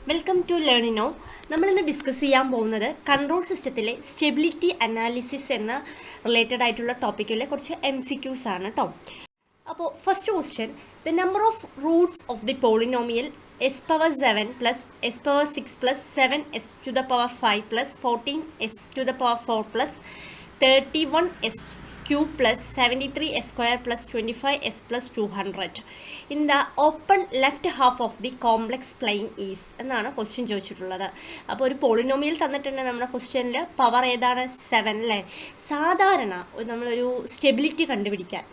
Welcome to ലേണിനോ. നമ്മളിന്ന് discuss ചെയ്യാൻ പോകുന്നത് കൺട്രോൾ സിസ്റ്റത്തിലെ സ്റ്റെബിലിറ്റി അനാലിസിസ് എന്ന റിലേറ്റഡ് ആയിട്ടുള്ള ടോപ്പിക്കിലെ കുറച്ച് MCQs ആണ് കേട്ടോ. അപ്പോൾ first question, the number of roots of the polynomial S power 7 plus S power 6 plus 7 S to the power 5 plus 14 S to the power 4 plus 31 S cube plus 73 s square plus 25 s plus 200 in the open left half of the complex plane is എന്നാണ് question ചോദിച്ചിട്ടുള്ളത്. അപ്പോൾ ഒരു polynomial തന്നിട്ടുണ്ട് നമ്മുടെ ക്വസ്റ്റ്യനിൽ. Power ഏതാണ്? 7 അല്ലേ. സാധാരണ നമ്മളൊരു സ്റ്റെബിലിറ്റി കണ്ടുപിടിക്കാൻ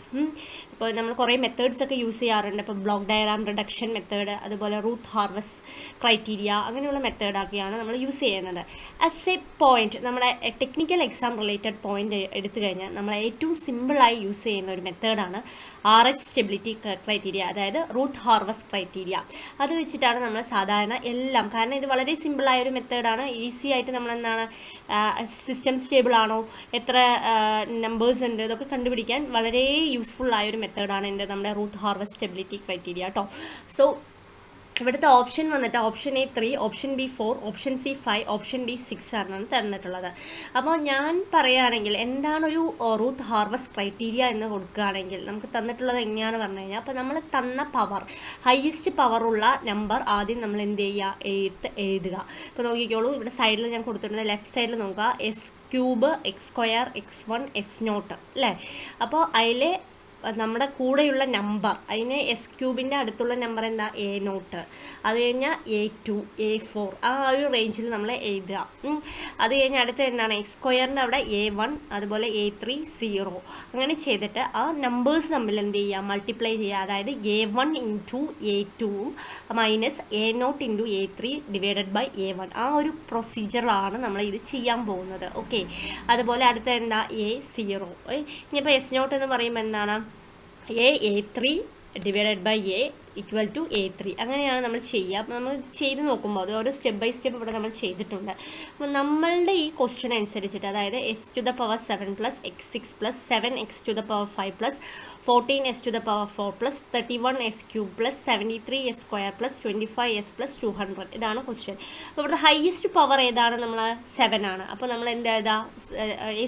ഇപ്പോൾ നമ്മൾ കുറേ മെത്തേഡ്സ് ഒക്കെ യൂസ് ചെയ്യാറുണ്ട്. ഇപ്പോൾ ബ്ലോക്ക് ഡയഗ്രാം റിഡക്ഷൻ മെത്തേഡ്, അതുപോലെ റൂട്ട് ഹാർവസ്റ്റ് ക്രൈറ്റീരിയ, അങ്ങനെയുള്ള മെത്തേഡൊക്കെയാണ് നമ്മൾ യൂസ് ചെയ്യുന്നത്. ആസ് എ പോയിന്റ്, നമ്മുടെ ടെക്നിക്കൽ എക്സാം റിലേറ്റഡ് പോയിന്റ് എടുത്തു കഴിഞ്ഞാൽ നമ്മൾ ഏറ്റവും സിമ്പിളായി യൂസ് ചെയ്യുന്ന ഒരു മെത്തേഡാണ് RH സ്റ്റെബിലിറ്റി ക്രൈറ്റീരിയ, അതായത് റൂട്ട് ഹാർവസ്റ്റ് ക്രൈറ്റീരിയ. അത് വെച്ചിട്ടാണ് നമ്മൾ സാധാരണ എല്ലാം, കാരണം ഇത് വളരെ സിമ്പിളായ ഒരു മെത്തേഡാണ്. ഈസി ആയിട്ട് നമ്മൾ എന്താണ് സിസ്റ്റം സ്റ്റേബിൾ ആണോ, എത്ര നമ്പേഴ്സ് ഉണ്ട്, ഇതൊക്കെ കണ്ടുപിടിക്കാൻ വളരെ യൂസ്ഫുൾ ആയ ഒരു മെത്തേഡാണ് നമ്മുടെ റൂട്ട് ഹാർവസ്റ്റ് സ്റ്റെബിലിറ്റി ക്രൈറ്റീരിയ കേട്ടോ. സോ ഇവിടുത്തെ ഓപ്ഷൻ വന്നിട്ട് option A 3, option B 4, option C 5, option D 6 ആണ് തന്നിട്ടുള്ളത്. അപ്പോൾ ഞാൻ പറയുകയാണെങ്കിൽ എന്താണൊരു റൂട്ട് ഹാർവസ്റ്റ് ക്രൈറ്റീരിയ എന്ന് കൊടുക്കുകയാണെങ്കിൽ നമുക്ക് തന്നിട്ടുള്ളത് എങ്ങനെയാണ് പറഞ്ഞു കഴിഞ്ഞാൽ, അപ്പോൾ നമ്മൾ തന്ന പവർ, ഹയസ്റ്റ് പവറുള്ള നമ്പർ ആദ്യം നമ്മൾ എന്ത് ചെയ്യുക, എഴുതുക. ഇപ്പോൾ നോക്കിക്കോളൂ, ഇവിടെ സൈഡിൽ ഞാൻ കൊടുത്തിട്ടുണ്ട്, ലെഫ്റ്റ് സൈഡിൽ നോക്കുക, S cube, X square, x1, S0 അല്ലേ. അപ്പോൾ അതിലെ നമ്മുടെ കൂടെയുള്ള നമ്പർ, അതിന് എസ് ക്യൂബിൻ്റെ അടുത്തുള്ള നമ്പർ എന്താ, A0. അത് കഴിഞ്ഞാൽ A2, A4, ആ ഒരു റേഞ്ചിൽ നമ്മൾ എഴുതുക. അത് കഴിഞ്ഞാൽ അടുത്ത എന്താണ്, എക്സ് സ്ക്വയറിൻ്റെ അവിടെ A1, അതുപോലെ A3, 0, അങ്ങനെ ചെയ്തിട്ട് ആ നമ്പേഴ്സ് തമ്മിൽ എന്ത് ചെയ്യുക, മൾട്ടിപ്ലൈ ചെയ്യുക. അതായത് A1 into A2 minus A0 into A3 divided by A1. ആ ഒരു പ്രൊസീജിയറാണ് നമ്മൾ ഇത് ചെയ്യാൻ പോകുന്നത്. ഓക്കെ, അതുപോലെ അടുത്ത എന്താ, A0. ഇനിയിപ്പോൾ S0 എന്ന് പറയുമ്പോൾ എന്താണ്, A3 divided by A equal to A3. അങ്ങനെയാണ് നമ്മൾ ചെയ്യുക. അപ്പോൾ നമ്മൾ ചെയ്ത് നോക്കുമ്പോൾ അത് ഓരോ സ്റ്റെപ്പ് ബൈ സ്റ്റെപ്പ് ഇവിടെ നമ്മൾ ചെയ്തിട്ടുണ്ട്. അപ്പോൾ നമ്മളുടെ ഈ ക്വസ്റ്റ്യൻ അനുസരിച്ചിട്ട്, അതായത് S to the power 7 plus x6 plus 7x to the power 5 plus 14s to the power 4 plus 31s cube plus 73s square plus 25s plus 200, ഇതാണ് ക്വസ്റ്റ്യൻ. അപ്പോൾ ഇവിടെ ഹയസ്റ്റ് പവർ ഏതാണ്, നമ്മൾ 7 ആണ്. അപ്പോൾ നമ്മൾ എന്താ എഴുതുക,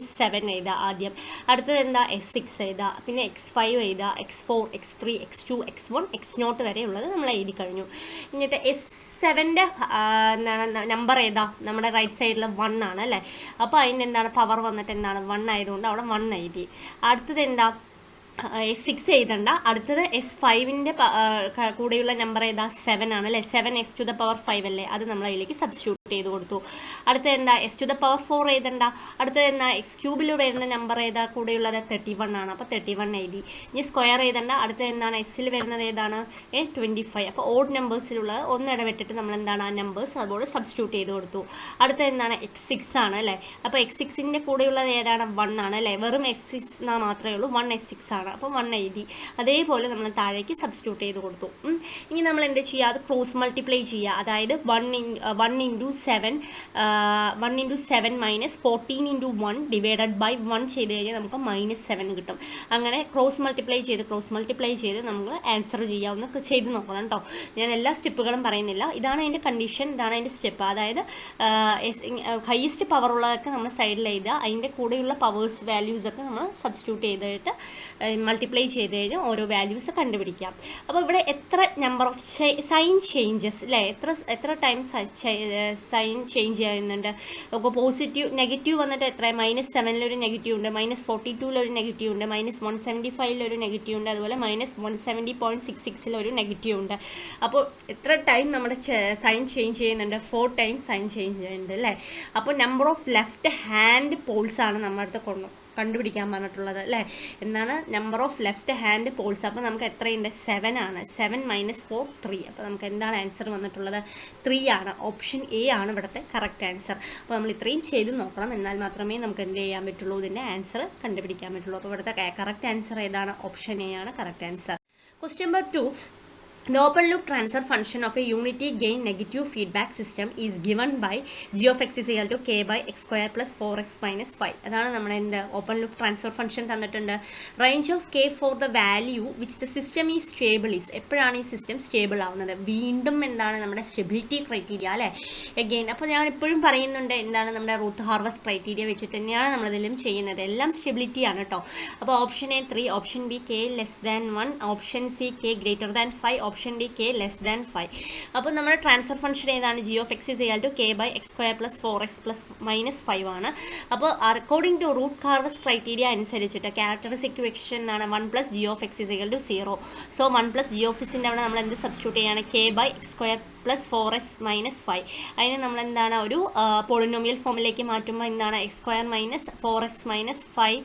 S7 എഴുതുക ആദ്യം. അടുത്തത് എന്താ, S6 എഴുതുക, പിന്നെ x5 എഴുതുക, x4, x3, x2, x1, x0 വരെ ഉള്ളത് നമ്മൾ എഴുതി കഴിഞ്ഞു. എന്നിട്ട് S7ൻ്റെ നമ്പർ ഏതാ, നമ്മുടെ റൈറ്റ് സൈഡിൽ 1 ആണ് അല്ലേ. അപ്പോൾ അതിൻ്റെ എന്താണ് പവർ വന്നിട്ട് എന്താണ് 1 ആയതുകൊണ്ട് അവിടെ 1 എഴുതി. അടുത്തത് എന്താ, S6 എഴുതണ്ട. അടുത്തത് S5ൻ്റെ കൂടെയുള്ള നമ്പർ ഏതാ, 7 ആണ് അല്ലേ. 7x ടു ദ പവർ 5 അല്ലേ, അത് നമ്മൾ അതിലേക്ക് സബ്സ്റ്റിറ്റ്യൂട്ട് ചെയ്ത് കൊടുത്തു. അടുത്തത് എന്താ, S ടു ദ പവർ 4 എഴുതണ്ട. അടുത്തത് എന്താ, എക്സ് ക്യൂബിൽ വരുന്ന നമ്പർ ഏതാ, കൂടെയുള്ളത് 31 ആണ്. അപ്പോൾ 31 എഴുതി. ഇനി സ്ക്വയർ എഴുതണ്ട. അടുത്തത് എന്താണ്, എസ്സിൽ വരുന്നത് ഏതാണ്, 25. അപ്പോൾ ഓഡ് നമ്പേഴ്സിലുള്ളത് ഒന്ന് ഇടവിട്ടിട്ട് നമ്മൾ എന്താണ് ആ നമ്പേഴ്സ് അതുപോലെ സബ്സ്റ്റിറ്റ്യൂട്ട് ചെയ്ത് കൊടുത്തു. അടുത്തത് എന്താണ്, x6 ആണ് അല്ലേ. അപ്പോൾ x6ൻ്റെ കൂടെയുള്ളത് ഏതാണ്, 1 ആണ് അല്ലേ. വെറും S6 മാത്രമേ ഉള്ളൂ, 1s6 ആണ്. അപ്പോൾ 1 എഴുതി. അതേപോലെ നമ്മൾ താഴേക്ക് സബ്സ്റ്റിറ്റ്യൂട്ട് ചെയ്ത് കൊടുത്തു. ഇനി നമ്മൾ എന്ത് ചെയ്യുക, അത് ക്രോസ് മൾട്ടിപ്ലൈ ചെയ്യുക. അതായത് 1 into 7 minus 14 into 1 divided by 1 ചെയ്ത് കഴിഞ്ഞാൽ നമുക്ക് -7 കിട്ടും. അങ്ങനെ ക്രോസ് മൾട്ടിപ്ലൈ ചെയ്ത് നമുക്ക് ആൻസർ ചെയ്യാവുന്ന ചെയ്ത് നോക്കണം കേട്ടോ. ഞാൻ എല്ലാ സ്റ്റെപ്പുകളും പറയുന്നില്ല. ഇതാണ് അതിൻ്റെ കണ്ടീഷൻ, ഇതാണ് അതിൻ്റെ സ്റ്റെപ്പ്. അതായത് ഹയസ്റ്റ് പവർ ഉള്ളതൊക്കെ നമ്മൾ സൈഡിൽ എഴുതുക, അതിൻ്റെ കൂടെയുള്ള പവേഴ്സ് വാല്യൂസൊക്കെ നമ്മൾ സബ്സ്റ്റിറ്റ്യൂട്ട് ചെയ്തിട്ട് മൾട്ടിപ്ലൈ ചെയ്ത് കഴിഞ്ഞാൽ ഓരോ വാല്യൂസ് കണ്ടുപിടിക്കാം. അപ്പോൾ ഇവിടെ എത്ര നമ്പർ ഓഫ് സൈൻ ചേഞ്ചസ് അല്ലേ, എത്ര ടൈം സൈൻ ചേഞ്ച് ചെയ്യുന്നുണ്ട്. അപ്പോൾ പോസിറ്റീവ് നെഗറ്റീവ് വന്നിട്ട് എത്ര, -7 നെഗറ്റീവ് ഉണ്ട്, -42 നെഗറ്റീവ് ഉണ്ട്, -175 നെഗറ്റീവ് ഉണ്ട്, അതുപോലെ -170.66 നെഗറ്റീവ് ഉണ്ട്. അപ്പോൾ എത്ര ടൈം നമ്മുടെ സൈൻ ചേഞ്ച് ചെയ്യുന്നുണ്ട്, 4 ടൈംസ് സൈൻ ചേഞ്ച് ചെയ്യുന്നുണ്ട് അല്ലേ. അപ്പോൾ number of left hand poles ആണ് നമ്മുടെ അടുത്ത് കണ്ടുപിടിക്കാൻ പറഞ്ഞിട്ടുള്ളത് അല്ലേ. എന്താണ്, number of left hand poles. അപ്പോൾ നമുക്ക് എത്രയുണ്ട്, 7 ആണ്. 7 - 4 3. അപ്പോൾ നമുക്ക് എന്താണ് ആൻസർ വന്നിട്ടുള്ളത്, 3 ആണ്. ഓപ്ഷൻ A ആണ് ഇവിടുത്തെ കറക്റ്റ് ആൻസർ. അപ്പോൾ നമ്മൾ ഇത്രയും ചെയ്ത് നോക്കണം, എന്നാൽ മാത്രമേ നമുക്ക് എന്ത് ചെയ്യാൻ പറ്റുള്ളൂ, ഇതിൻ്റെ ആൻസർ കണ്ടുപിടിക്കാൻ പറ്റുള്ളൂ. അപ്പോൾ ഇവിടുത്തെ കറക്റ്റ് ആൻസർ ഏതാണ്, ഓപ്ഷൻ A ആണ് correct answer. Question number 2, The open loop transfer function of a unity gain negative feedback system is given by g of x is equal to k by x square plus 4x minus 5. അതാണ് നമ്മുടെ എന്ത് open loop transfer function തന്നിട്ടുണ്ട്. Range of K for the value which the system is stable is, എപ്പോഴാണ് ഈ system stable ആവുന്നത്? വീണ്ടും എന്താണ് നമ്മുടെ സ്റ്റെബിലിറ്റി ക്രൈറ്റീരിയ അല്ലേ, എഗെയിൻ. അപ്പോൾ ഞാൻ എപ്പോഴും പറയുന്നുണ്ട് എന്താണ് നമ്മുടെ റൂത്ത് ഹാർവസ്റ്റ് ക്രൈറ്റീരിയ വെച്ചിട്ട് തന്നെയാണ് നമ്മളിതിലും ചെയ്യുന്നത്. എല്ലാം സ്റ്റെബിലിറ്റി ആണ് കേട്ടോ. അപ്പോൾ option A 3, option B K less than 1, option C K greater than 5, option D K less than 5. അപ്പോൾ നമ്മുടെ ട്രാൻസ്ഫർ ഫംഗ്ഷൻ ഏതാണ്? G of X is equal to K by X square plus 4x plus minus 5 ആണ്. അപ്പോൾ according to Routh ഹാർവസ്റ്റ് criteria അനുസരിച്ചിട്ട് characteristic equation ആണ് 1 plus G of X is equal to 0. So 1 plus G of എക്സിൻ്റെ അവിടെ നമ്മൾ എന്ത് substitute ചെയ്യാണ്? K by X square plus 4x minus 5. അതിന് നമ്മൾ എന്താണ് ഒരു പോളിനോമിയൽ ഫോമിലേക്ക് മാറ്റുമ്പോൾ എന്താണ് X square minus 4x minus 5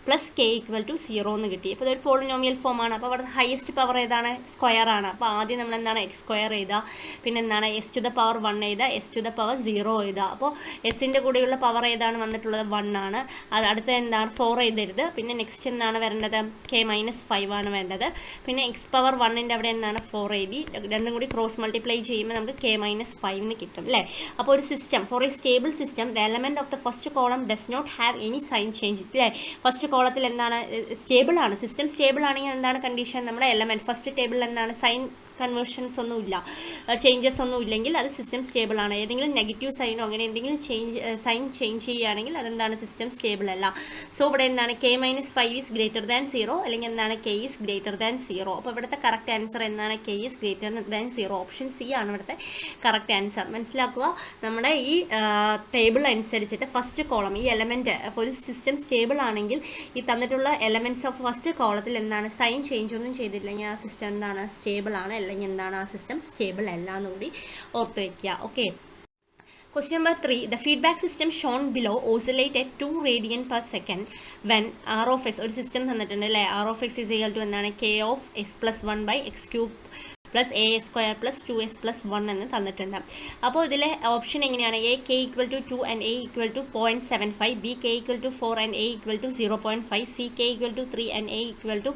plus K equal to 0 എന്ന് കിട്ടി. അപ്പോൾ ഇതൊരു പോളിനോമിയൽ ഫോമാണ്. അപ്പോൾ അവിടെ ഹയസ്റ്റ് പവർ ഏതാണ്? സ്ക്വയർ ആണ്. അപ്പോൾ ആദ്യം നമ്മൾ എന്താണ് എക്സ് സ്ക്വയർ എഴുതുക, പിന്നെ എന്താണ് എസ് ടു ദ പവർ 1 എഴുതുക, എസ് ടു ദ പവർ 0 എഴുതുക. അപ്പോൾ എസിൻ്റെ കൂടെയുള്ള പവർ ഏതാണ് വന്നിട്ടുള്ളത്? 1 ആണ്. അത് അടുത്ത എന്താണ് 4 എഴുതരുത്. പിന്നെ നെക്സ്റ്റ് എന്താണ് വരേണ്ടത്? കെ മൈനസ് 5 ആണ് വേണ്ടത്. പിന്നെ എക്സ് പവർ 1ൻ്റെ അവിടെ എന്താണ് 4 എഴുതി, രണ്ടും കൂടി ക്രോസ് മൾട്ടിപ്ലൈ ചെയ്യുമ്പോൾ നമുക്ക് കെ മൈനസ് 5 കിട്ടും അല്ലേ. അപ്പോൾ ഒരു system for a stable system the element of the first column does not have any sign changes അല്ലേ. ഫസ്റ്റ് കോളത്തിൽ എന്താണ് സ്റ്റേബിൾ ആണ്, സിസ്റ്റം സ്റ്റേബിൾ ആണെങ്കിൽ എന്താണ് കണ്ടീഷൻ? നമ്മുടെ എലമെന്റ് ഫസ്റ്റ് ടേബിളിൽ എന്താണ് സൈൻ കൺവേർഷൻസ് ഒന്നുമില്ല, ചേഞ്ചസ് ഒന്നും ഇല്ലെങ്കിൽ അത് സിസ്റ്റം സ്റ്റേബിൾ ആണ്. ഏതെങ്കിലും നെഗറ്റീവ് സൈനോ അങ്ങനെ എന്തെങ്കിലും സൈൻ ചേഞ്ച് ചെയ്യുകയാണെങ്കിൽ അതെന്താണ് സിസ്റ്റം സ്റ്റേബിൾ അല്ല. സോ ഇവിടെ എന്താണ് K minus 5 is greater than 0 അല്ലെങ്കിൽ എന്താണ് കെ ഈസ് ഗ്രേറ്റർ ദാൻ 0. അപ്പോൾ ഇവിടുത്തെ കറക്റ്റ് ആൻസർ എന്താണ്? K is greater than 0. Option C ആണ് ഇവിടുത്തെ കറക്റ്റ് ആൻസർ. മനസ്സിലാക്കുക, നമ്മുടെ ഈ ടേബിൾ അനുസരിച്ചിട്ട് ഫസ്റ്റ് കോളം ഈ എലമെൻറ്റ് ഒരു സിസ്റ്റം സ്റ്റേബിൾ ആണെങ്കിൽ ഈ തന്നിട്ടുള്ള എലമെൻറ്റ്സ് ഓഫ് ഫസ്റ്റ് കോളത്തിൽ എന്താണ് സൈൻ ചേഞ്ച് ഒന്നും ചെയ്തില്ലെങ്കിൽ ആ സിസ്റ്റം എന്താണ് സ്റ്റേബിൾ ആണ്, അല്ലെങ്കിൽ എന്താണ് ആ സിസ്റ്റം സ്റ്റേബിൾ അല്ല എന്നുകൂടി ഓർത്ത് വയ്ക്കുക. Okay. Question number 3. The feedback system shown below oscillate at 2 radian per second when R of S ഒരു സിസ്റ്റം തന്നിട്ടുണ്ട് അല്ലേ. R of X is equal to എന്താണ് K of S plus 1 by X cube plus A square plus 2s plus 1 എന്ന് തന്നിട്ടുണ്ട്. അപ്പോൾ ഇതിലെ option എങ്ങനെയാണ്? A K equal to 2 and A equal to 0.75, B K equal to 4 and A equal to 0.5, C K equal to 3 and A equal to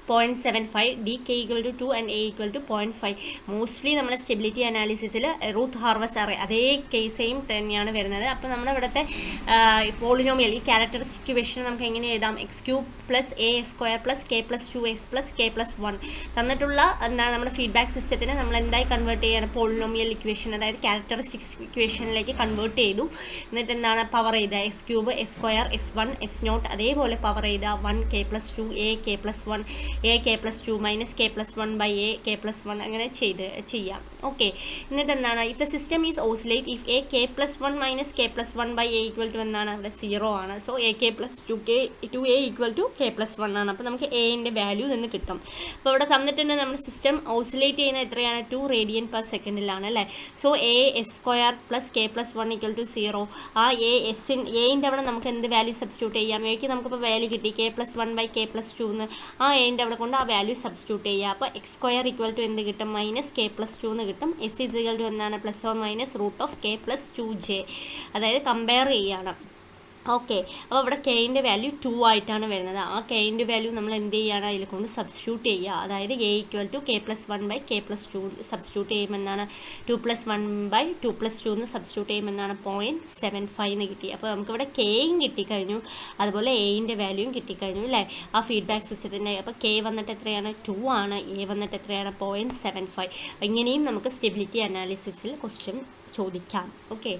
0.75, D K equal to 2 and A equal to 0.5. Mostly നമ്മുടെ stability അനാലിസിസിൽ Routh ഹാർവസ്റ്റ് അതേ കേസെയും തന്നെയാണ് വരുന്നത്. അപ്പോൾ നമ്മുടെ ഇവിടുത്തെ പോളിനോമിയൽ ഈ ക്യാരക്ടറിസ്റ്റിക് ഇക്വേഷൻ നമുക്ക് എങ്ങനെ എഴുതാം? X cube plus A square plus K plus 2x plus K plus 1 തന്നിട്ടുള്ള എന്താണ് നമ്മുടെ ഫീഡ്ബാക്ക് സിസ്റ്റത്തിന് നമ്മൾ എന്തായി കൺവേർട്ട് ചെയ്യാണ്? പോളിനോമിയൽ ഇക്വേഷൻ അതായത് ക്യാരക്ടറിസ്റ്റിക്സ് ഇക്വേഷനിലേക്ക് കൺവേർട്ട് ചെയ്തു. എന്നിട്ട് എന്താണ് പവർ ചെയ്ത X cube S square S 1 S naught അതേപോലെ പവർ ചെയ്ത 1 K plus 2 A K plus 1 A K plus 2 minus K plus 1 by A K plus 1 അങ്ങനെ ചെയ്യാം. ഓക്കെ. എന്നിട്ട് എന്താണ് if the system is oscillate if A K plus 1 minus K plus 1 by A equal to എന്താണ് അവിടെ 0 ആണ്. So A K plus 2 A equal to K plus 1 ആണ്. അപ്പോൾ നമുക്ക് എന്റെ വാല്യൂ നിന്ന് കിട്ടും. അപ്പോൾ ഇവിടെ തന്നിട്ടുണ്ട് നമ്മുടെ സിസ്റ്റം ഓസിലേറ്റ് ചെയ്യുന്ന എത്രയാണ്? 2 റേഡിയൻ പെർ സെക്കൻഡിലാണ് അല്ലേ. So A S square plus K plus 1 equal to 0. ആ എന്റെ അവിടെ നമുക്ക് എന്ത് വാല്യൂ സബ്സ്റ്റിറ്റ്യൂട്ട് ചെയ്യാം? എക്ക് നമുക്കിപ്പോൾ വാല്യൂ കിട്ടി K plus 1 by K plus 2 എന്ന്. ആ എന്റെ അവിടെ കൊണ്ട് ആ വാല്യൂ സബ്സ്റ്റിറ്റ്യൂട്ട് ചെയ്യുക. അപ്പോൾ എക്സ് സ്ക്വയർ ഈക്വൽ ടു എന്ത് കിട്ടും? മൈനസ് കെ പ്ലസ് 2 എന്ന് കിട്ടും. എസ് ഈസ് ഈക്വൽ ടു എന്താണ്? Plus or minus root of K plus 2j. അതായത് കമ്പയർ ചെയ്യാണ്. ഓക്കെ. അപ്പോൾ ഇവിടെ കെയിൻ്റെ വാല്യൂ 2 ആയിട്ടാണ് വരുന്നത്. ആ കെയിൻ്റെ വാല്യൂ നമ്മൾ എന്ത് ചെയ്യുകയാണ്? അതിൽ കൊണ്ട് സബ്സ്റ്റിറ്റ്യൂട്ട് ചെയ്യുക. അതായത് A equal to K plus 1 by K plus 2 substitute ചെയ്യുമെന്നാണ് 2 പ്ലസ് 1 ബൈ 2 പ്ലസ് 2 എന്ന് സബ്സ്റ്റിറ്റ്യൂട്ട് ചെയ്യുമെന്നാണ് 0.75 എന്ന് കിട്ടി. അപ്പോൾ നമുക്കിവിടെ കെയും കിട്ടിക്കഴിഞ്ഞു, അതുപോലെ എയിൻ്റെ വാല്യൂയും കിട്ടിക്കഴിഞ്ഞു അല്ലേ ആ ഫീഡ്ബാക്ക് സിസ്റ്റത്തിൻ്റെ. അപ്പോൾ കെ വന്നിട്ട് എത്രയാണ്? 2 ആണ്. എ വന്നിട്ട് എത്രയാണ്? 0.75. ഇങ്ങനെയും നമുക്ക് സ്റ്റെബിലിറ്റി അനാലിസിസിൽ ക്വസ്റ്റ്യൻ ചോദിക്കാം. Okay.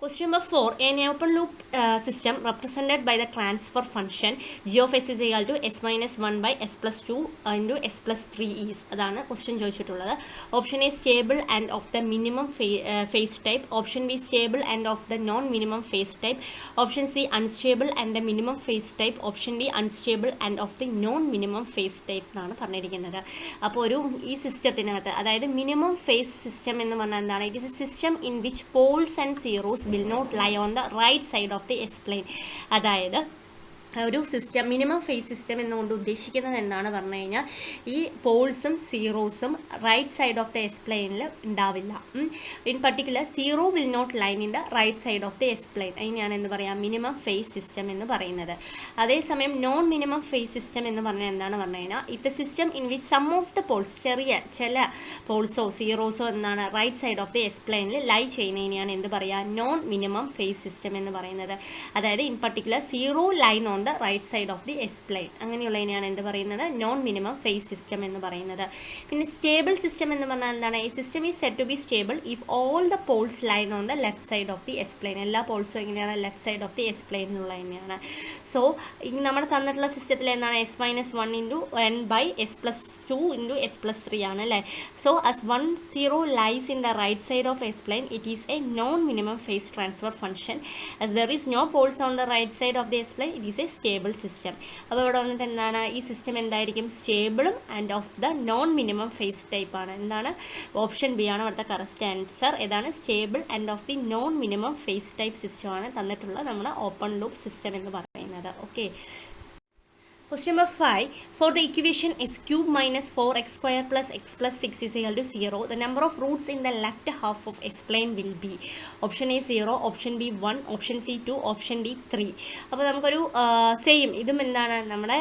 Question number 4. An open loop system represented by the transfer function g of s is equal to s minus 1 by s plus 2 into s plus 3 is. അതാണ് question ചോദിച്ചിട്ടുള്ളത്. Option A stable and of the minimum phase type, option B stable and of the non minimum phase type, option C unstable and the minimum phase type, option D unstable and of the non minimum phase type എന്നാണ് പറഞ്ഞിരിക്കുന്നത്. അപ്പോൾ ഈ സിസ്റ്റത്തിനകത്ത് അതായത് minimum phase system എന്ന് പറഞ്ഞാൽ എന്താണ്? It is a system in which poles and zeros will not lie on the right side of the S plane. അതായത് ഒരു സിസ്റ്റം മിനിമം ഫേസ് സിസ്റ്റം എന്നുകൊണ്ട് ഉദ്ദേശിക്കുന്നത് എന്താണ് പറഞ്ഞു കഴിഞ്ഞാൽ ഈ പോൾസും സീറോസും right side of the S പ്ലെയിനിൽ ഉണ്ടാവില്ല. In particular zero will not line in the right side of the S plane. അതിനെയാണ് എന്ത് പറയുക, മിനിമം ഫേസ് സിസ്റ്റം എന്ന് പറയുന്നത്. അതേസമയം നോൺ മിനിമം ഫേസ് സിസ്റ്റം എന്ന് പറഞ്ഞാൽ എന്താണ് പറഞ്ഞു കഴിഞ്ഞാൽ if the system in which some of the poles ചില പോൾസോ സീറോസോ എന്നാണ് right side of the S പ്ലെയിനിൽ ലൈ ചെയ്യുന്നതിനെയാണ് എന്ത് പറയുക, നോൺ മിനിമം ഫേസ് സിസ്റ്റം എന്ന് പറയുന്നത്. അതായത് in particular zero line on the right side of the S plane, അങ്ങനെയുള്ളതിനെയാണ് എന്ത് പറയുന്നത്, നോൺ മിനിമം ഫേസ് സിസ്റ്റം എന്ന് പറയുന്നത്. പിന്നെ സ്റ്റേബിൾ സിസ്റ്റം എന്ന് പറഞ്ഞാൽ എന്താണ്, ഈ system is set to be stable if all the poles line on the left side of the S plane. എല്ലാ പോൾസും എങ്ങനെയാണ്, left side of the S plane എന്നുള്ളത് തന്നെയാണ്. സോ നമ്മൾ തന്നിട്ടുള്ള സിസ്റ്റത്തിൽ എന്താണ് S-1 into n by S+2 into S+3 ആണ് അല്ലേ. So as 1 0 lies in the right side of S plane, it is a non-minimum phase transfer function. As there is no poles on the right side of the S plane, it is a stable system. അപ്പോൾ ഇവിടെ വന്നിട്ട് എന്താണ്, ഈ system എന്തായിരിക്കും, സ്റ്റേബിളും and of the non minimum phase type ആണ്. എന്താണ്, option B ആണ് അവിടുത്തെ കറക്റ്റ് ആൻസർ. ഏതാണ്, stable and of the non minimum phase type സിസ്റ്റമാണ് തന്നിട്ടുള്ള നമ്മുടെ ഓപ്പൺ ലൂപ്പ് സിസ്റ്റം എന്ന് പറയുന്നത്. Okay. Question number 5. For the equation x cube minus 4x square plus x plus 6 is equal to 0, the number of roots in the left half of x plane will be. Option A 0, option B 1, option C 2, option D 3. അപ്പോൾ നമുക്കൊരു same ഇതും എന്താണ്, നമ്മുടെ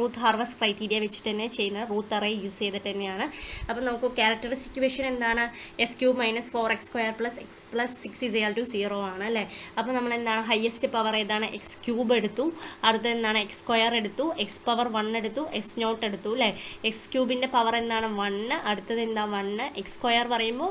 Ruth ഹാർവസ്റ്റ് criteria വെച്ചിട്ട് തന്നെ ചെയ്യുന്ന Ruth array use ചെയ്തിട്ട് തന്നെയാണ്. അപ്പോൾ നമുക്ക് ക്യാരക്ടറിസ്റ്റിക് ഇക്വേഷൻ എന്താണ്, S cube minus 4x square plus X plus 6 is equal to 0 ആണ് അല്ലേ. അപ്പോൾ നമ്മൾ എന്താണ്, ഹയസ്റ്റ് പവർ ഏതാണ്, എക്സ് ക്യൂബ് എടുത്തു, അടുത്ത എന്താണ് എക്സ് സ്ക്വയർ എടുത്തു, എക്സ് പവർ 1 എടുത്തു, എക്സ് നോട്ട് എടുത്തു അല്ലേ. എക്സ് ക്യൂബിൻ്റെ പവർ എന്താണ് 1, അടുത്തത് എന്താ 1, എക്സ് സ്ക്വയർ പറയുമ്പോൾ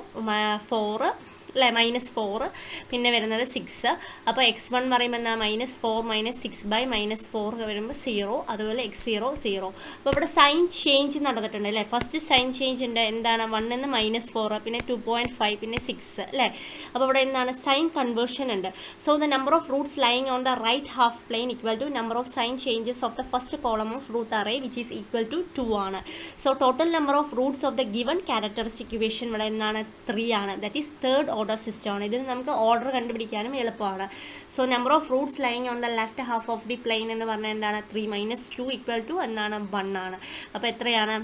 4 അല്ലേ, -4, പിന്നെ വരുന്നത് 6. അപ്പോൾ x1 പറയുമ്പോൾ എന്താ -4 -6 ബൈ -4 വരുമ്പോൾ 0, അതുപോലെ x0 0. അപ്പോൾ ഇവിടെ സൈൻ ചേഞ്ച് നടന്നിട്ടുണ്ട് അല്ലേ. ഫസ്റ്റ് സൈൻ ചേഞ്ച് ഉണ്ട്, എന്താണ് 1 എന്ന് -4, പിന്നെ 2.5, പിന്നെ 6 അല്ലേ. അപ്പോൾ ഇവിടെ എന്താണ്, സൈൻ കൺവേർഷൻ ഉണ്ട്. So the number of roots lying on the right half plane equal to number of sign changes of the first column of Routh array which is equal to 2 ആണ്. So total number of roots of the given characteristic equation ഇവിടെ എന്താണ് 3 ആണ്. That is third order സിസ്റ്റമാണ്. ഇതിന് നമുക്ക് order കണ്ടുപിടിക്കാനും എളുപ്പമാണ്. So number of roots lying on the left half of the plain എന്ന് പറഞ്ഞാൽ എന്താണ് 3 - 2 ഈക്വൽ ടു എന്താണ് 1 ആണ്. അപ്പോൾ എത്രയാണ്,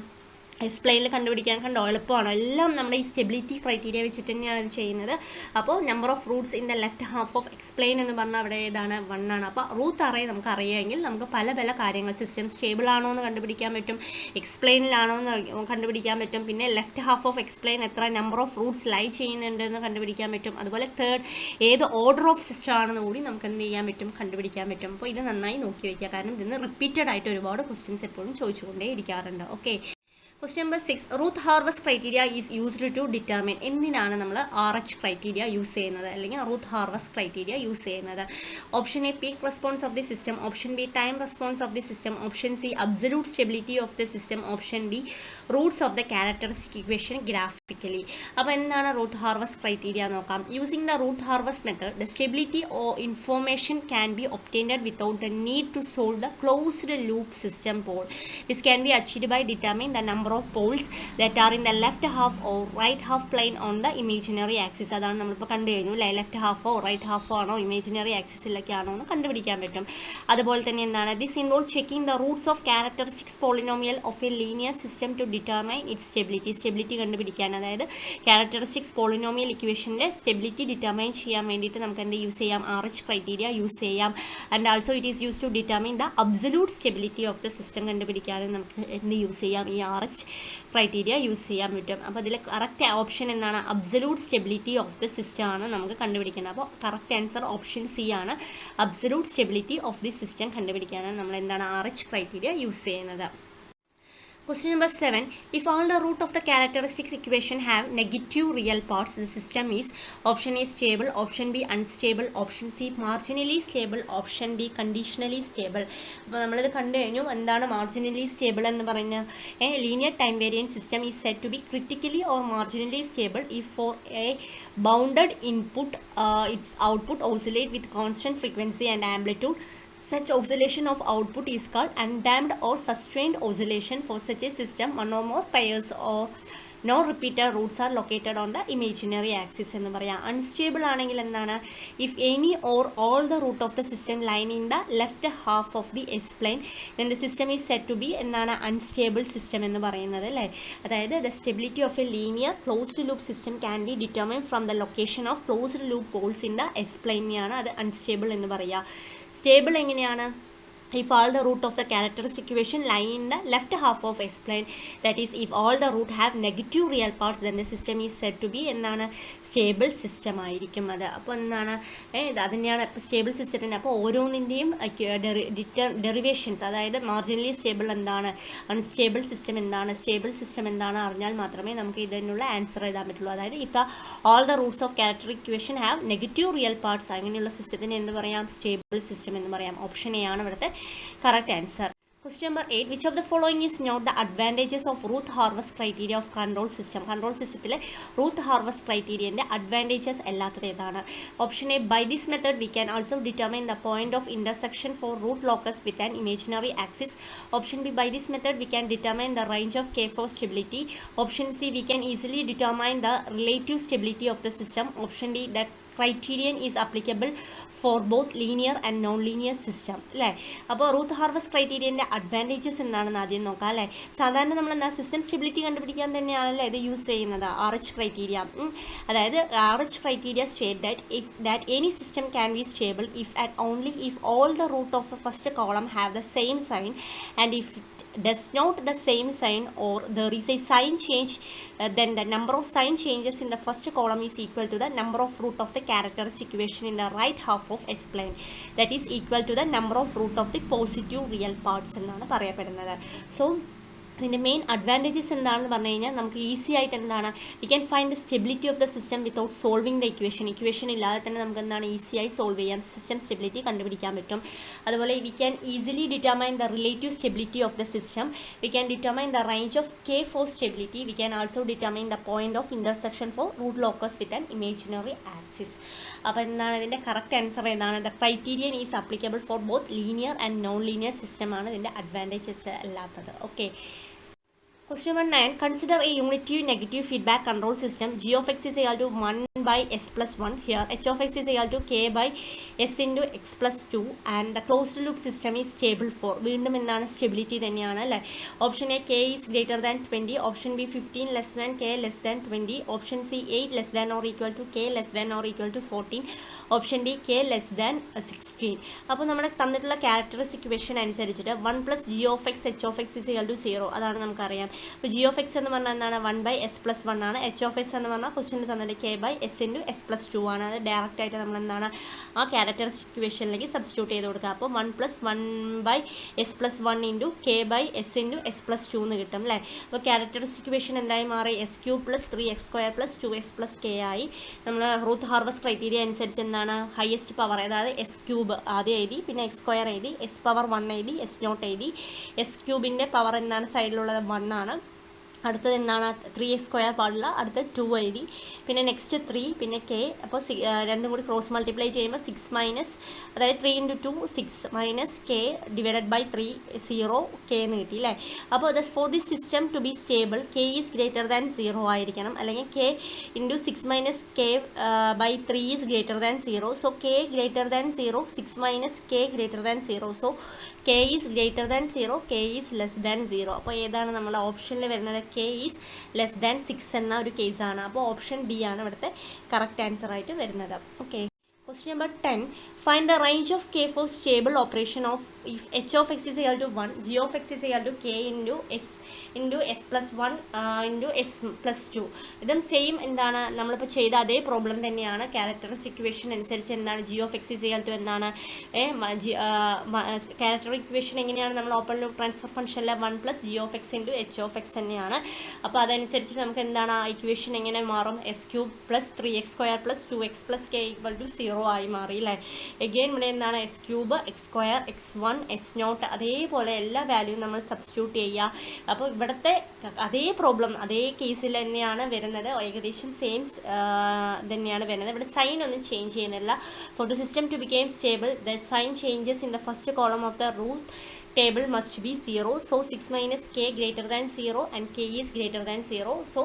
എസ് പ്ലെയിനിൽ കണ്ടുപിടിക്കാൻ കണ്ടോ, എളുപ്പമാണ്. എല്ലാം നമ്മുടെ ഈ സ്റ്റെബിലിറ്റി ക്രൈറ്റീരിയ വെച്ചിട്ട് തന്നെയാണ് ഇത് ചെയ്യുന്നത്. അപ്പോൾ number of Roots in the left half of explain എന്ന് പറഞ്ഞാൽ അവിടെ ഏതാണ് 1 ആണ്. അപ്പോൾ റൂത്ത് അറേ നമുക്ക് അറിയാമെങ്കിൽ നമുക്ക് പല പല കാര്യങ്ങൾ, സിസ്റ്റം സ്റ്റേബിൾ ആണോ എന്ന് കണ്ടുപിടിക്കാൻ പറ്റും, എക്സ്പ്ലെയിനിലാണോ എന്ന് കണ്ടുപിടിക്കാൻ പറ്റും, പിന്നെ ലെഫ്റ്റ് ഹാഫ് ഓഫ് എക്സ്പ്ലെയിൻ എത്ര നമ്പർ ഓഫ് റൂട്ട്സ് ലൈ ചെയ്യുന്നുണ്ട് എന്ന് കണ്ടുപിടിക്കാൻ പറ്റും, അതുപോലെ തേർഡ് ഏത് ഓർഡർ ഓഫ് സിസ്റ്റം ആണെന്ന് കൂടി നമുക്ക് എന്ത് ചെയ്യാൻ പറ്റും, കണ്ടുപിടിക്കാൻ പറ്റും. അപ്പോൾ ഇത് നന്നായി നോക്കി വയ്ക്കുക, കാരണം ഇതിന് റിപ്പീറ്റഡ് ആയിട്ട് ഒരുപാട് ക്വസ്റ്റ്യൻസ് എപ്പോഴും ചോദിച്ചുകൊണ്ടേ ഇരിക്കാറുണ്ട്. Okay. Question number 6. Root harvest criteria is used to determine എന്തിനാണ് നമ്മൾ RH ക്രൈറ്റീരിയ യൂസ് ചെയ്യുന്നത് അല്ലെങ്കിൽ റൂത്ത് ഹാർവസ്റ്റ് ക്രൈറ്റീരിയ യൂസ് ചെയ്യുന്നത്. Option A peak response of the system, option B time response of the system, option C absolute stability of the system, option D roots of the characteristic equation graphically. അപ്പോൾ എന്താണ് Routh ഹാർവസ്റ്റ് criteria നോക്കാം. Using the Routh ഹാർവസ്റ്റ് method the stability or information can be obtained without the need to solve the closed loop system pole. This can be achieved by determine the number of poles that are in the left half or right half plane on the imaginary axis. അതാണ് നമ്മളിപ്പോൾ കണ്ടു കഴിഞ്ഞു അല്ലേ. Left ഹാഫോ right ഹാഫോ ആണോ imaginary ആക്സിസിലൊക്കെ ആണോ എന്ന് കണ്ടുപിടിക്കാൻ പറ്റും. അതുപോലെ തന്നെ എന്താണ്, this involve checking the roots of characteristics polynomial of a linear system to determine its stability. Stability കണ്ടുപിടിക്കാൻ, അതായത് ക്യാരക്ടറിസ്റ്റിക്സ് പോളിനോമിയൽ ഇക്വേഷൻ്റെ സ്റ്റെബിലിറ്റി ഡിറ്റർമൈൻ ചെയ്യാൻ വേണ്ടിയിട്ട് നമുക്ക് എന്ത് യൂസ് ചെയ്യാം, RH ക്രൈറ്റീരിയ യൂസ് ചെയ്യാം. And also it is use to determine the absolute stability of the system കണ്ടുപിടിക്കാനും നമുക്ക് എന്ത് യൂസ് ചെയ്യാം, ഈ RH ക്രൈറ്റീരിയ യൂസ് ചെയ്യാൻ പറ്റും. അപ്പോൾ അതിൽ കറക്റ്റ് ഓപ്ഷൻ എന്താണ്, absolute stability of the system ആണ് നമുക്ക് കണ്ടുപിടിക്കുന്നത്. അപ്പോൾ കറക്റ്റ് ആൻസർ ഓപ്ഷൻ സി ആണ്. Absolute stability of the system കണ്ടുപിടിക്കാനാണ് നമ്മൾ എന്താണ് RH ക്രൈറ്റീരിയ യൂസ് ചെയ്യുന്നത്. Question number 7. If all the root of the characteristics equation have negative real parts, the system is option A stable, option B unstable, option C marginally stable, option D conditionally stable. അപ്പോൾ നമ്മളിത് കണ്ടു കഴിഞ്ഞു. എന്താണ് marginally stable എന്ന് പറഞ്ഞാൽ, linear time variant system is set to be critically or marginally stable if for a bounded input its output oscillate with constant frequency and amplitude. Such oscillation of output is called undamped or sustained oscillation. For such a system, one or more pairs of no repeated roots are located on the imaginary axis എന്ന് പറയാം. Unstable ആണെങ്കിൽ എന്താണ്, if any or all the root of the system line in the left half of the S plane then the system is set to be എന്താണ് unstable system എന്ന് പറയുന്നത് അല്ലേ. അതായത് the stability of a linear closed loop system can be determine from the location of closed loop poles in the S പ്ലെയിനെയാണ് അത് unstable എന്ന് പറയുക. Stable എങ്ങനെയാണ്, if all the root of the characteristic equation lie in the left half of S plane, that is if all the root have negative real parts, then the system is said to be എന്താണ് stable system ആയിരിക്കും. അത് അപ്പോൾ എന്താണ് അതിനെയാണ് stable സിസ്റ്റത്തിൻ്റെ. അപ്പോൾ ഓരോന്നിൻ്റെയും derivations, അതായത് മാർജിനലി സ്റ്റേബിൾ എന്താണ്, അൺസ്റ്റേബിൾ സിസ്റ്റം എന്താണ്, സ്റ്റേബിൾ സിസ്റ്റം എന്താണ് അറിഞ്ഞാൽ മാത്രമേ നമുക്ക് ഇതിനുള്ള ആൻസർ എഴുതാൻ പറ്റുള്ളൂ. അതായത് if the all the roots of characteristic equation have negative real parts, അങ്ങനെയുള്ള സിസ്റ്റത്തിന് എന്ത് പറയാം, സ്റ്റേബിൾ സിസ്റ്റം എന്ന് പറയാം. ഓപ്ഷൻ എ ആണ് ഇവിടുത്തെ correct answer. Question number 8. Which of the following is not the advantages of root harvest criteria of control system? Control systemത്തിലെ root harvest criteria advantages അല്ലാത്തത് ഏതാണ്? Option A. By this method we can also determine the point of intersection for root locus with an imaginary axis. Option B. By this method we can determine the range of K for stability. Option C. We can easily determine the relative stability of the system. Option D. The criterion is applicable for both linear and non-linear system അല്ലേ. അപ്പോൾ root harvest ക്രൈറ്റീരിയൻ്റെ advantages എന്താണെന്ന് ആദ്യം നോക്കാം അല്ലേ. സാധാരണ നമ്മൾ എന്താ system stability കണ്ടുപിടിക്കാൻ തന്നെയാണല്ലോ ഇത് യൂസ് ചെയ്യുന്നത്, RH ക്രൈറ്റീരിയ. അതായത് RH criteria state that any system can be stable if and only if all the root of the first column have the same sign, and if does not the same sign or there is a sign change, then the number of sign changes in the first column is equal to the number of root of the characteristic equation in the right half of S plane, that is equal to the number of root of the positive real parts എന്നാണ് പറയപ്പെടുന്നത്. So ഇതിൻ്റെ main advantages എന്താണെന്ന് പറഞ്ഞു കഴിഞ്ഞാൽ നമുക്ക് easy ആയിട്ട് എന്താണ് we can find the stability of the system without solving the equation ഇല്ലാതെ തന്നെ നമുക്ക് എന്താണ് ഈസിയായി സോൾവ് ചെയ്യാം, സിസ്റ്റം സ്റ്റെബിലിറ്റി കണ്ടുപിടിക്കാൻ പറ്റും. അതുപോലെ we can easily determine the relative stability of the system, we can determine the range of K for stability, we can also determine the point of intersection for root locus with an imaginary axis. അപ്പോൾ എന്താണ് ഇതിൻ്റെ correct answer ഏതാണ്, the criterion is applicable for both linear and non linear സിസ്റ്റമാണ് ഇതിൻ്റെ advantages അല്ലാത്തത്. Okay. Question number 9. Consider a unity negative feedback control system. G of x is equal to 1 by s plus 1. Here h of x is equal to k by s into x plus 2 and the closed loop system is stable for. വീണ്ടും എന്താണ് stability തന്നെയാണ് അല്ലേ. Option A k is greater than 20. Option B 15 less than k less than 20. Option C 8 less than or equal to k less than or equal to 14. Option D k less than 16. അപ്പോൾ നമ്മുടെ തന്നിട്ടുള്ള characteristic equation അനുസരിച്ചിട്ട് 1 plus g of x h of x is equal to 0 അതാണ് നമുക്കറിയാം. അപ്പോൾ G of X എന്ന് പറഞ്ഞാൽ എന്താണ് 1 by s plus 1 ആണ്. എച്ച് ഓഫ് എക്സ് എന്ന് പറഞ്ഞാൽ ക്വസ്റ്റ്യൻ തന്നിട്ട് k by s into s plus 2 ആണ്. അത് ഡയറക്റ്റ് ആയിട്ട് നമ്മൾ എന്താണ് ആ ക്യാരക്ടറിസ്റ്റിക് ഇക്വേഷനിലേക്ക് സബ്സ്റ്റിറ്റ്യൂട്ട് ചെയ്ത് കൊടുക്കുക. അപ്പോൾ 1 plus 1 by s plus 1 into k by s into s plus 2 എന്ന് കിട്ടും അല്ലേ. അപ്പോൾ ക്യാരക്ടറിസ്റ്റിക് ഇക്വേഷൻ എന്തായി മാറി, s cube plus 3x² plus 2x plus k ആയി. നമ്മൾ റൂട്ട് ഹാർവസ്റ്റ് ക്രൈറ്റീരിയ അനുസരിച്ച് എന്താണ് ഹയസ്റ്റ് പവർ, അതായത് എസ് ക്യൂബ് ആദ്യം എഴുതി, പിന്നെ x² എഴുതി, s power 1 എഴുതി, s naught എഴുതി. എസ് ക്യൂബിൻ്റെ പവർ എന്താണ് സൈഡിലുള്ളത് 1 ആണ്. അടുത്തത് എന്താണ് 3x² പാടില്ല, അടുത്തത് 2 എഴുതി, പിന്നെ നെക്സ്റ്റ് 3, പിന്നെ k. അപ്പോൾ രണ്ടും കൂടി ക്രോസ് മൾട്ടിപ്ലൈ ചെയ്യുമ്പോൾ 6 മൈനസ്, അതായത് 3 into 2 6 minus k divided by 3 0 k എന്ന് കിട്ടി അല്ലേ. അപ്പോൾ for this system to be stable k is greater than 0 ആയിരിക്കണം, അല്ലെങ്കിൽ k into 6 minus k by 3 is greater than 0. So k greater than 0, 6 minus k greater than 0. So k is greater than 0, k is less than 0. അപ്പോൾ ഏതാണ് നമ്മുടെ ഓപ്ഷനിൽ വരുന്നത്, k is less than 6 എന്ന ഒരു കേസാണ്. അപ്പോൾ ഓപ്ഷൻ ഡി ആണ് ഇവിടുത്തെ കറക്റ്റ് ആൻസർ ആയിട്ട് വരുന്നത്. Okay. Question number 10. Find the range of k for stable operation of if h of x is equal to 1, g of x is equal to k into s plus 1 into s plus 2. ഇതും same എന്താണ് നമ്മളിപ്പോൾ ചെയ്ത അതേ problem തന്നെയാണ്. Characteristic equation അനുസരിച്ച് എന്താണ് g of x is equal to എന്താണ് characteristic equation എങ്ങനെയാണ് നമ്മൾ ഓപ്പൺ ലൂപ്പ് ട്രാൻസ്ഫർ ഫംഗ്ഷനിലെ 1 plus g of x into h of x തന്നെയാണ്. അപ്പോൾ അതനുസരിച്ച് നമുക്ക് എന്താണ് ആ ഇക്വേഷൻ എങ്ങനെ മാറും, s cube plus 3x² plus 2x plus k equal to 0 ആയി മാറി അല്ലേ. എഗെയിൻ ഇവിടെ എന്താണ് S cube x² x1 s naught അതേപോലെ എല്ലാ വാല്യൂവും നമ്മൾ സബ്സ്റ്റിറ്റ്യൂട്ട് ചെയ്യുക. അപ്പോൾ ഇവിടുത്തെ അതേ പ്രോബ്ലം അതേ കേസിൽ തന്നെയാണ് വരുന്നത്, ഏകദേശം സെയിം തന്നെയാണ് വരുന്നത്. ഇവിടെ സൈൻ ഒന്നും ചേഞ്ച് ചെയ്യുന്നില്ല. For the system to became stable the sign changes in the first column of the Routh table must be 0. So 6 minus k greater than 0 and k is greater than 0. So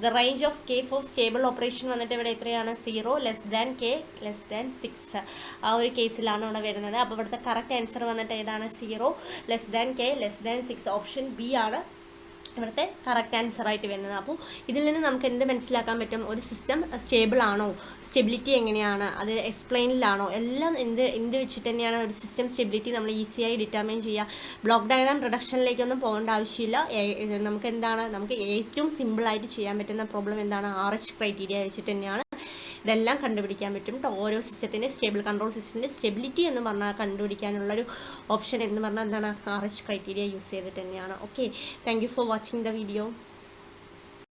the range of k for stable operation വന്നിട്ട് ഇവിടെ എത്രയാണ് 0 less than k less than 6 ആ ഒരു കേസിലാണ് ഇവിടെ വരുന്നത്. അപ്പോൾ ഇവിടുത്തെ കറക്റ്റ് ആൻസർ വന്നിട്ട് ഏതാണ് 0 less than k less than 6 option B ആണ് ഇവിടുത്തെ കറക്റ്റ് ആൻസർ ആയിട്ട് വരുന്നത്. അപ്പോൾ ഇതിൽ നിന്ന് നമുക്ക് എന്ത് മനസ്സിലാക്കാൻ പറ്റും, ഒരു സിസ്റ്റം സ്റ്റേബിൾ ആണോ, സ്റ്റെബിലിറ്റി എങ്ങനെയാണ്, അത് എക്സ്പ്ലെയിനിലാണോ, എല്ലാം എന്ത് വെച്ചിട്ട് തന്നെയാണ് ഒരു സിസ്റ്റം സ്റ്റെബിലിറ്റി നമ്മൾ ഈസിയായി ഡിറ്റർമൈൻ ചെയ്യുക. ബ്ലോക്ക് ഡയഗ്രാം റിഡക്ഷനിലേക്കൊന്നും പോകേണ്ട ആവശ്യമില്ല. നമുക്ക് എന്താണ്, നമുക്ക് ഏറ്റവും സിമ്പിളായിട്ട് ചെയ്യാൻ പറ്റുന്ന പ്രോബ്ലം എന്താണ്, RH ക്രൈറ്റീരിയ വെച്ചിട്ട് തന്നെയാണ് ഇതെല്ലാം കണ്ടുപിടിക്കാൻ പറ്റും. ഓരോ സിസ്റ്റത്തിൻ്റെ സ്റ്റേബിൾ കൺട്രോൾ സിസ്റ്റത്തിൻ്റെ സ്റ്റെബിലിറ്റി എന്ന് പറഞ്ഞാൽ കണ്ടുപിടിക്കാനുള്ളൊരു ഓപ്ഷൻ എന്ന് പറഞ്ഞാൽ എന്താണ്, RH ക്രൈറ്റീരിയ യൂസ് ചെയ്തിട്ട് തന്നെയാണ്. Okay, thank you for watching the video.